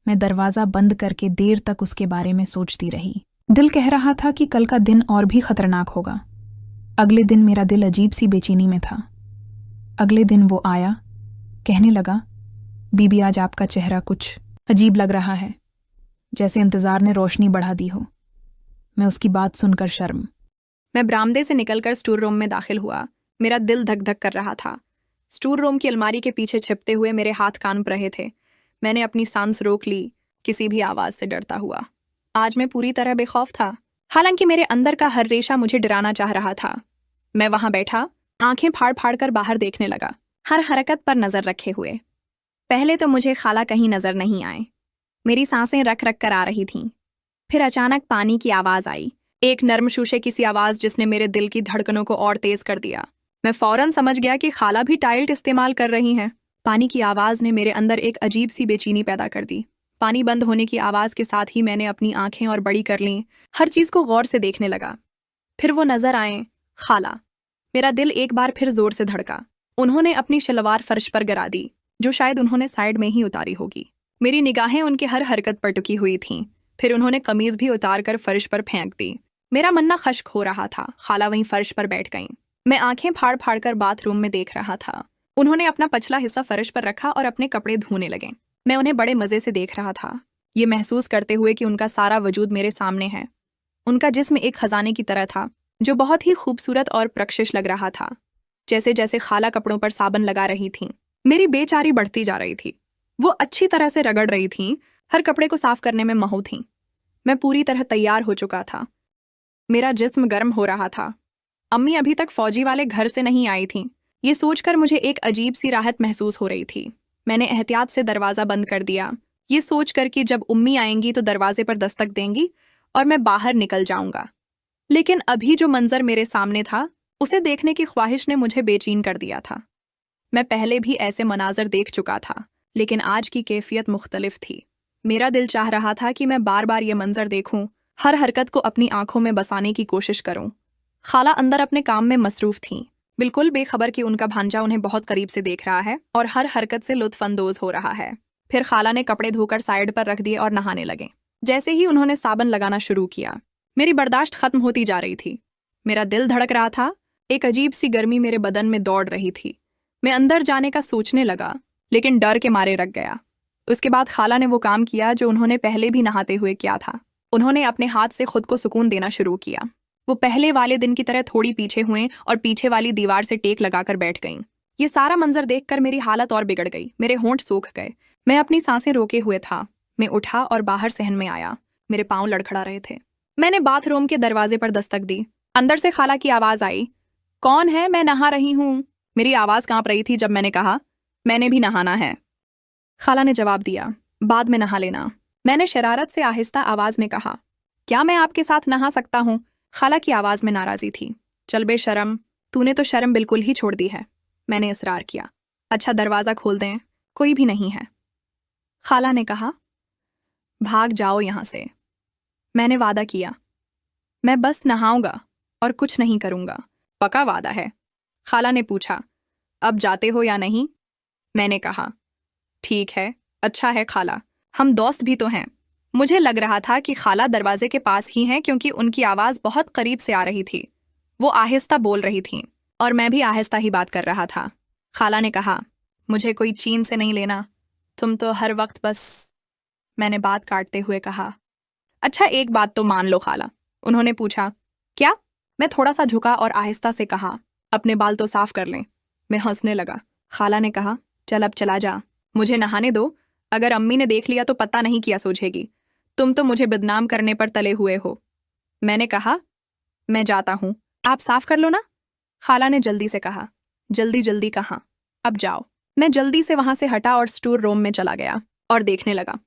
मैं दरवाज़ा बंद करके देर तक उसके बारे में सोचती रही। दिल कह रहा था कि कल का दिन और भी खतरनाक होगा। अगले दिन मेरा दिल अजीब सी बेचैनी में था। अगले दिन वो आया, कहने लगा, बीबी आज आपका चेहरा कुछ अजीब लग रहा है, जैसे इंतज़ार ने रोशनी बढ़ा दी हो। मैं उसकी बात सुनकर शर्म। मैं बरामदे से निकलकर स्टोर रूम में दाखिल हुआ। मेरा दिल धक धक कर रहा था। स्टोर रूम की अलमारी के पीछे छिपते हुए मेरे हाथ कांप रहे थे। मैंने अपनी सांस रोक ली, किसी भी आवाज़ से डरता हुआ। आज मैं पूरी तरह बेखौफ था, हालांकि मेरे अंदर का हर रेशा मुझे डराना चाह रहा था। मैं वहां बैठा, आंखें फाड़ फाड़ कर बाहर देखने लगा, हर हरकत पर नजर रखे हुए। पहले तो मुझे खाला कहीं नजर नहीं आए। मेरी सांसें रख रख कर आ रही थीं। फिर अचानक पानी की आवाज़ आई, एक नर्म शूशे की सी आवाज़ जिसने मेरे दिल की धड़कनों को और तेज कर दिया। मैं फौरन समझ गया कि खाला भी टाइल्ट इस्तेमाल कर रही हैं। पानी की आवाज़ ने मेरे अंदर एक अजीब सी बेचैनी पैदा कर दी। पानी बंद होने की आवाज़ के साथ ही मैंने अपनी आंखें और बड़ी कर लीं, हर चीज़ को गौर से देखने लगा। फिर वो नजर आए, खाला। मेरा दिल एक बार फिर जोर से धड़का। उन्होंने अपनी शलवार फर्श पर गिरा दी, जो शायद उन्होंने साइड में ही उतारी होगी। मेरी निगाहें उनके हर हरकत पर टिकी हुई थीं। फिर उन्होंने कमीज भी उतार कर फर्श पर फेंक दी। मेरा मन ना खश्क हो रहा था। खाला वहीं फर्श पर बैठ गईं। मैं आंखें फाड़ फाड़ कर बाथरूम में देख रहा था। उन्होंने अपना पछला हिस्सा फर्श पर रखा और अपने कपड़े धोने लगे। मैं उन्हें बड़े मजे से देख रहा था, ये महसूस करते हुए कि उनका सारा वजूद मेरे सामने है। उनका जिस्म एक खजाने की तरह था, जो बहुत ही खूबसूरत और प्रकशिश लग रहा था। जैसे जैसे खाला कपड़ों पर साबन लगा रही थीं, मेरी बेचारी बढ़ती जा रही थी। वो अच्छी तरह से रगड़ रही थीं, हर कपड़े को साफ करने में महू थीं। मैं पूरी तरह तैयार हो चुका था। मेरा जिस्म गर्म हो रहा था। अम्मी अभी तक फौजी वाले घर से नहीं आई थीं। ये सोचकर मुझे एक अजीब सी राहत महसूस हो रही थी। मैंने एहतियात से दरवाज़ा बंद कर दिया, ये सोचकर कि जब उम्मी आएंगी तो दरवाजे पर दस्तक देंगी और मैं बाहर निकल जाऊंगा। लेकिन अभी जो मंजर मेरे सामने था, उसे देखने की ख्वाहिश ने मुझे बेचैन कर दिया था। मैं पहले भी ऐसे मनाजर देख चुका था, लेकिन आज की कैफियत मुख्तलिफ थी। मेरा दिल चाह रहा था कि मैं बार बार ये मंजर देखूं, हर हरकत को अपनी आंखों में बसाने की कोशिश करूं। खाला अंदर अपने काम में मसरूफ थीं, बिल्कुल बेखबर कि उनका भांजा उन्हें बहुत करीब से देख रहा है और हर हरकत से लुत्फ अंदोज हो रहा है। फिर खाला ने कपड़े धोकर साइड पर रख दिए और नहाने लगे। जैसे ही उन्होंने साबन लगाना शुरू किया, मेरी बर्दाश्त खत्म होती जा रही थी। मेरा दिल धड़क रहा था, एक अजीब सी गर्मी मेरे बदन में दौड़ रही थी। मैं अंदर जाने का सोचने लगा, लेकिन डर के मारे रख गया। उसके बाद खाला ने वो काम किया जो उन्होंने पहले भी नहाते हुए किया था। उन्होंने अपने हाथ से खुद को सुकून देना शुरू किया। वो पहले वाले दिन की तरह थोड़ी पीछे हुए और पीछे वाली दीवार से टेक लगाकर बैठ गईं। ये सारा मंजर देखकर मेरी हालत और बिगड़ गई। मेरे होंठ सूख गए। मैं अपनी सांसें रोके हुए था। मैं उठा और बाहर सहन में आया। मेरे पांव लड़खड़ा रहे थे। मैंने बाथरूम के दरवाजे पर दस्तक दी। अंदर से खाला की आवाज आई, कौन है? मैं नहा रही हूँ। मेरी आवाज कांप रही थी जब मैंने कहा, मैंने भी नहाना है। खाला ने जवाब दिया, बाद में नहा लेना। मैंने शरारत से आहिस्ता आवाज में कहा, क्या मैं आपके साथ नहा सकता हूँ? खाला की आवाज में नाराजी थी। चल बेशरम, तूने तो शर्म बिल्कुल ही छोड़ दी है। मैंने इसरार किया। अच्छा दरवाजा खोल दें, कोई भी नहीं है। खाला ने कहा, भाग जाओ यहां से। मैंने वादा किया, मैं बस नहाऊंगा और कुछ नहीं करूंगा। पक्का वादा है? खाला ने पूछा, अब जाते हो या नहीं? मैंने कहा, ठीक है, अच्छा है खाला, हम दोस्त भी तो हैं। मुझे लग रहा था कि खाला दरवाजे के पास ही हैं क्योंकि उनकी आवाज बहुत करीब से आ रही थी। वो आहिस्ता बोल रही थीं और मैं भी आहिस्ता ही बात कर रहा था। खाला ने कहा, मुझे कोई चीन से नहीं लेना, तुम तो हर वक्त बस। मैंने बात काटते हुए कहा, अच्छा एक बात तो मान लो खाला। उन्होंने पूछा, क्या? मैं थोड़ा सा झुका और आहिस्ता से कहा, अपने बाल तो साफ कर लें। मैं हंसने लगा। खाला ने कहा, चल अब चला जा, मुझे नहाने दो। अगर अम्मी ने देख लिया तो पता नहीं किया सोचेगी। तुम तो मुझे बदनाम करने पर तले हुए हो। मैंने कहा, मैं जाता हूँ, आप साफ कर लो ना। खाला ने जल्दी से कहा। जल्दी जल्दी कहाँ, अब जाओ। मैं जल्दी से वहां से हटा और स्टोर रूम में चला गया और देखने लगा।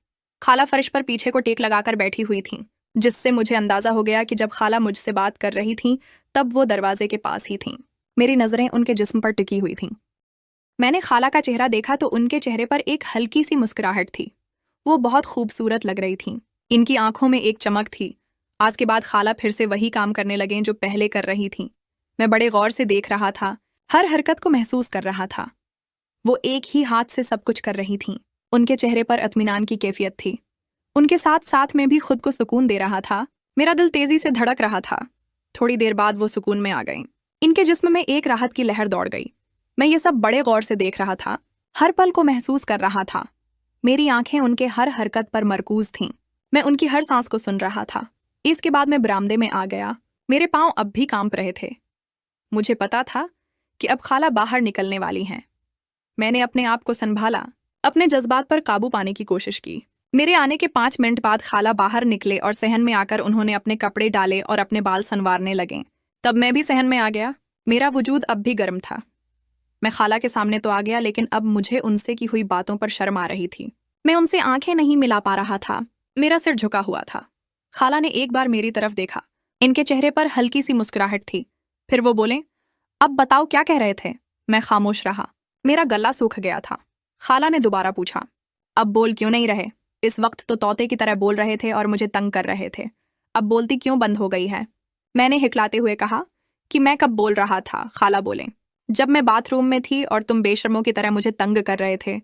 खाला फर्श पर पीछे को टेक लगाकर बैठी हुई थीं, जिससे मुझे अंदाजा हो गया कि जब खाला मुझसे बात कर रही थीं तब वो दरवाजे के पास ही थीं। मेरी नजरें उनके जिस्म पर टिकी हुई थीं। मैंने खाला का चेहरा देखा तो उनके चेहरे पर एक हल्की सी मुस्कुराहट थी। वो बहुत खूबसूरत लग रही थीं। इनकी आंखों में एक चमक थी। आज के बाद खाला फिर से वही काम करने लगे जो पहले कर रही थीं। मैं बड़े गौर से देख रहा था, हर हरकत को महसूस कर रहा था। वो एक ही हाथ से सब कुछ कर रही थीं। उनके चेहरे पर इत्मीनान की कैफियत थी। उनके साथ साथ में भी खुद को सुकून दे रहा था। मेरा दिल तेजी से धड़क रहा था। थोड़ी देर बाद वो सुकून में आ गईं। इनके जिस्म में एक राहत की लहर दौड़ गई। मैं ये सब बड़े गौर से देख रहा था, हर पल को महसूस कर रहा था। मेरी आंखें उनके हर हरकत पर मरकूज थीं। मैं उनकी हर सांस को सुन रहा था। इसके बाद मैं बरामदे में आ गया। मेरे पांव अब भी कांप रहे थे। मुझे पता था कि अब खाला बाहर निकलने वाली हैं। मैंने अपने आप को संभाला, अपने जज्बात पर काबू पाने की कोशिश की। मेरे आने के 5 मिनट बाद खाला बाहर निकले और सहन में आकर उन्होंने अपने कपड़े डाले और अपने बाल संवारने लगे। तब मैं भी सहन में आ गया। मेरा वजूद अब भी गर्म था। मैं खाला के सामने तो आ गया, लेकिन अब मुझे उनसे की हुई बातों पर शर्म आ रही थी। मैं उनसे आंखें नहीं मिला पा रहा था। मेरा सिर झुका हुआ था। खाला ने एक बार मेरी तरफ देखा। इनके चेहरे पर हल्की सी मुस्कुराहट थी। फिर वो बोले, अब बताओ क्या कह रहे थे? मैं खामोश रहा। मेरा गला सूख गया था। खाला ने दोबारा पूछा, अब बोल क्यों नहीं रहे? इस वक्त तो तोते की तरह बोल रहे थे और मुझे तंग कर रहे थे। अब बोलती क्यों बंद हो गई है? मैंने हिकलाते हुए कहा कि मैं कब बोल रहा था? खाला बोले, जब मैं बाथरूम में थी और तुम बेशर्मों की तरह मुझे तंग कर रहे थे।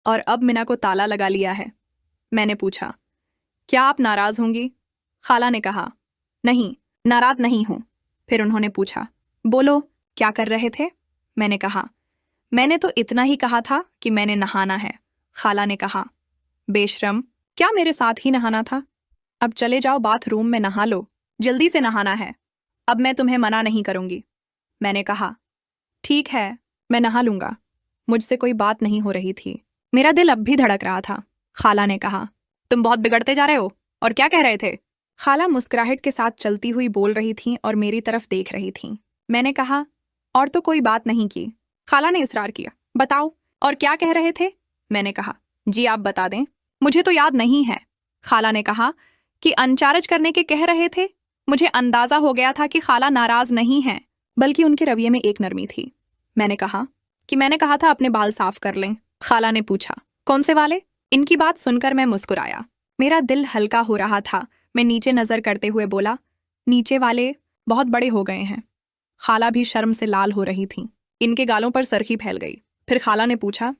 और अब मिना को ताला लगा लिया है। मैंने पूछा, क्या आप नाराज होंगी? खाला ने कहा, नहीं, नाराज नहीं हूं। फिर उन्होंने पूछा, बोलो क्या कर रहे थे? मैंने कहा, मैंने तो इतना ही कहा था कि मैंने नहाना है। खाला ने कहा, बेशरम, क्या मेरे साथ ही नहाना था? अब चले जाओ बाथरूम में नहा लो, जल्दी से नहाना है। अब मैं तुम्हें मना नहीं करूंगी। मैंने कहा, ठीक है, मैं नहा लूंगा। मुझसे कोई बात नहीं हो रही थी। मेरा दिल अब भी धड़क रहा था। खाला ने कहा, तुम बहुत बिगड़ते जा रहे हो। और क्या कह रहे थे? खाला मुस्कुराहट के साथ चलती हुई बोल रही थीं और मेरी तरफ देख रही थीं। मैंने कहा, और तो कोई बात नहीं की। खाला ने इसरार किया, बताओ और क्या कह रहे थे? मैंने कहा, जी आप बता दें, मुझे तो याद नहीं है। खाला ने कहा कि अनचार्ज करने के कह रहे थे। मुझे अंदाजा हो गया था कि खाला नाराज नहीं हैं, बल्कि उनके रवैये में एक नरमी थी। मैंने कहा कि मैंने कहा था अपने बाल साफ कर लें। खाला ने पूछा, कौन से वाले? इनकी बात सुनकर मैं मुस्कुराया। मेरा दिल हल्का हो रहा था। मैं नीचे नजर करते हुए बोला, नीचे वाले बहुत बड़े हो गए हैं। खाला भी शर्म से लाल हो रही थीं। इनके गालों पर सरखी फैल गई। फिर खाला ने पूछा,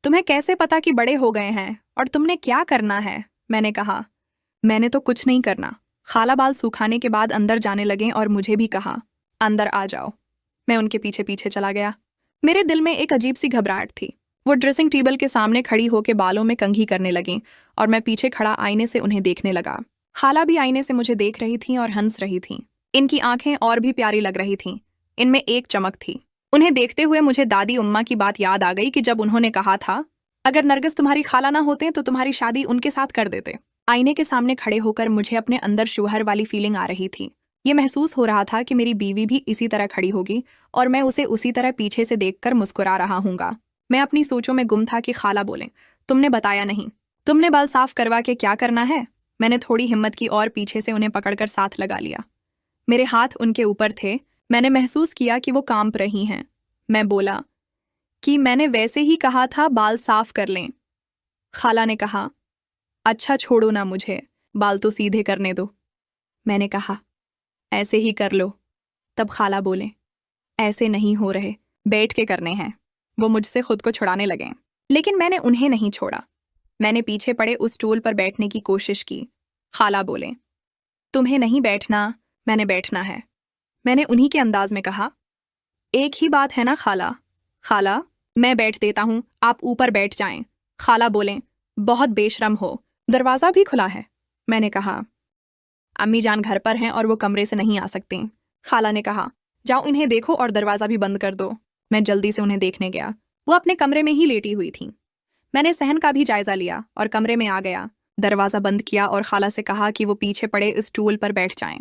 तुम्हें कैसे पता कि बड़े हो गए हैं और तुमने क्या करना है? मैंने कहा। मैंने तो कुछ नहीं करना। खाला बाल सुखाने के बाद अंदर जाने लगे और मुझे भी कहा, अंदर आ जाओ। मैं उनके पीछे पीछे चला गया। मेरे दिल में एक अजीब सी घबराहट थी। वो ड्रेसिंग टेबल के सामने खड़ी होकर बालों में कंघी करने लगी और मैं पीछे खड़ा आईने से उन्हें देखने लगा। खाला भी आईने से मुझे देख रही थी और हंस रही थी। इनकी आंखें और भी प्यारी लग रही थीं। इनमें एक चमक थी। उन्हें देखते हुए मुझे दादी उम्मा की बात याद आ गई कि जब उन्होंने कहा था, अगर नरगिस तुम्हारी खाला ना होते तो तुम्हारी शादी उनके साथ कर देते। आईने के सामने खड़े होकर मुझे अपने अंदर शुहर वाली फीलिंग आ रही थी। ये महसूस हो रहा था कि मेरी बीवी भी इसी तरह खड़ी होगी और मैं उसे उसी तरह पीछे से देखकर मुस्कुरा रहा हूँगा। मैं अपनी सोचों में गुम था कि खाला बोले, तुमने बताया नहीं, तुमने बाल साफ करवा के क्या करना है? मैंने थोड़ी हिम्मत की और पीछे से उन्हें पकड़कर साथ लगा लिया। मेरे हाथ उनके ऊपर थे। मैंने महसूस किया कि वो कांप रही हैं। मैं बोला कि मैंने वैसे ही कहा था बाल साफ कर लें। खाला ने कहा, अच्छा छोड़ो ना मुझे, बाल तो सीधे करने दो। मैंने कहा, ऐसे ही कर लो। तब खाला बोले, ऐसे नहीं हो रहे, बैठ के करने हैं। वो मुझसे खुद को छुड़ाने लगे, लेकिन मैंने उन्हें नहीं छोड़ा। मैंने पीछे पड़े उस स्टूल पर बैठने की कोशिश की। खाला बोले, तुम्हें नहीं बैठना, मैंने बैठना है। मैंने उन्हीं के अंदाज में कहा, एक ही बात है ना खाला। खाला, मैं बैठ देता हूँ, आप ऊपर बैठ जाएं। खाला बोले, बहुत बेशरम हो, दरवाज़ा भी खुला है। मैंने कहा, अम्मी जान घर पर हैं और वो कमरे से नहीं आ सकती। खाला ने कहा, जाओ इन्हें देखो और दरवाज़ा भी बंद कर दो। मैं जल्दी से उन्हें देखने गया। वो अपने कमरे में ही लेटी हुई थी। मैंने सहन का भी जायजा लिया और कमरे में आ गया, दरवाज़ा बंद किया और खाला से कहा कि वो पीछे पड़े इस स्टूल पर बैठ जाएं।